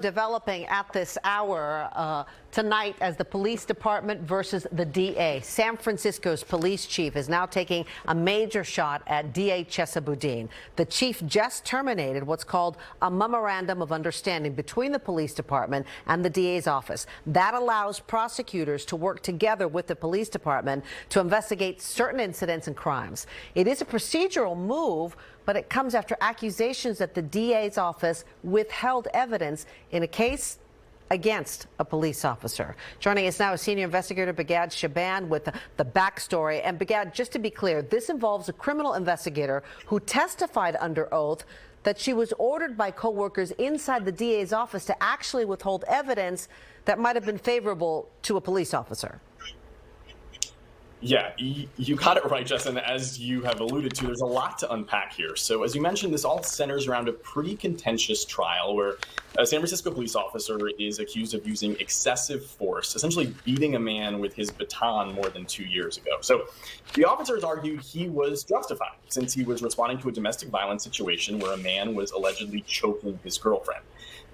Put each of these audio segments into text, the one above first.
Developing at this hour tonight as the police department versus the DA. San Francisco's police chief is now taking a major shot at DA Chesaboudin. The chief just terminated what's called a memorandum of understanding between the police department and the DA's office. That allows prosecutors to work together with the police department to investigate certain incidents and crimes. It is a procedural move, but it comes after accusations that the DA's office withheld evidence in a case against a police officer. Joining us now is senior investigator Bigad Shaban with the backstory. And Bigad, just to be clear, this involves a criminal investigator who testified under oath that she was ordered by co-workers inside the DA's office to actually withhold evidence that might have been favorable to a police officer. Yeah, you got it right, Justin. As you have alluded to, there's a lot to unpack here. So as you mentioned, this all centers around a pretty contentious trial where a San Francisco police officer is accused of using excessive force, essentially beating a man with his baton more than 2 years ago. So the officers argued he was justified since he was responding to a domestic violence situation where a man was allegedly choking his girlfriend.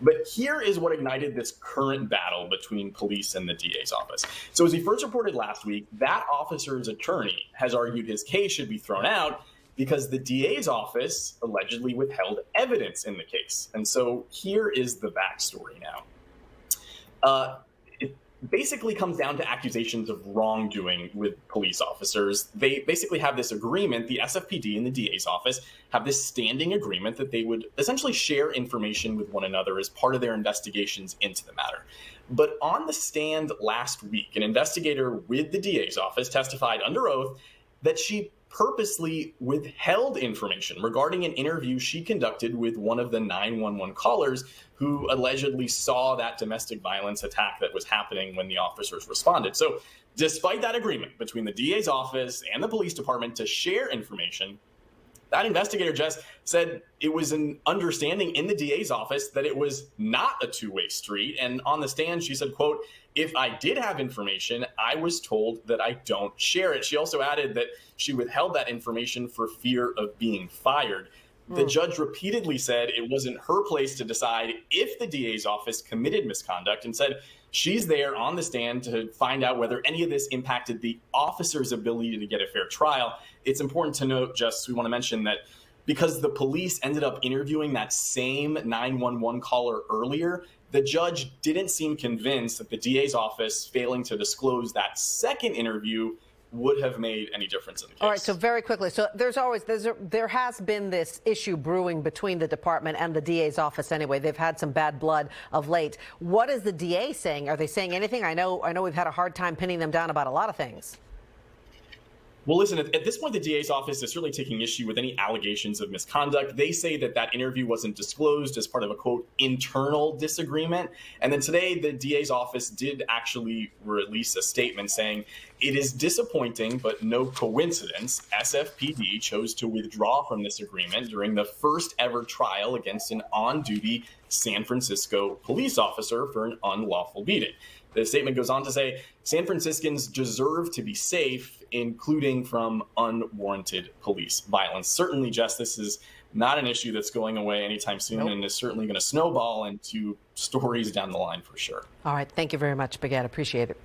But here is what ignited this current battle between police and the DA's office. So as we first reported last week, that officer's attorney has argued his case should be thrown out because the DA's office allegedly withheld evidence in the case. And so here is the backstory now. It basically comes down to accusations of wrongdoing with police officers. They basically have this agreement, the SFPD and the DA's office have this standing agreement that they would essentially share information with one another as part of their investigations into the matter. But on the stand last week, an investigator with the DA's office testified under oath that she purposely withheld information regarding an interview she conducted with one of the 911 callers who allegedly saw that domestic violence attack that was happening when the officers responded. So despite that agreement between the DA's office and the police department to share information, that investigator just said it was an understanding in the DA's office that it was not a two-way street. And on the stand, she said, quote, "If I did have information, I was told that I don't share it." She also added that she withheld that information for fear of being fired. The judge repeatedly said it wasn't her place to decide if the DA's office committed misconduct and said she's there on the stand to find out whether any of this impacted the officer's ability to get a fair trial. It's important to note, we want to mention that because the police ended up interviewing that same 911 caller earlier, the judge didn't seem convinced that the DA's office failing to disclose that second interview would have made any difference in the case. All right, so very quickly, so there has been this issue brewing between the department and the DA's office anyway. They've had some bad blood of late. What is the DA saying? Are they saying anything? I know we've had a hard time pinning them down about a lot of things. Well, listen, at this point, the DA's office is certainly taking issue with any allegations of misconduct. They say that that interview wasn't disclosed as part of a, quote, internal disagreement. And then today, the DA's office did actually release a statement saying, "It is disappointing, but no coincidence. SFPD chose to withdraw from this agreement during the first ever trial against an on-duty San Francisco police officer for an unlawful beating." The statement goes on to say, "San Franciscans deserve to be safe, including from unwarranted police violence." Certainly, Jess, this is not an issue that's going away anytime soon, and is certainly going to snowball into stories down the line for sure. All right. Thank you very much, Bigad. Appreciate it.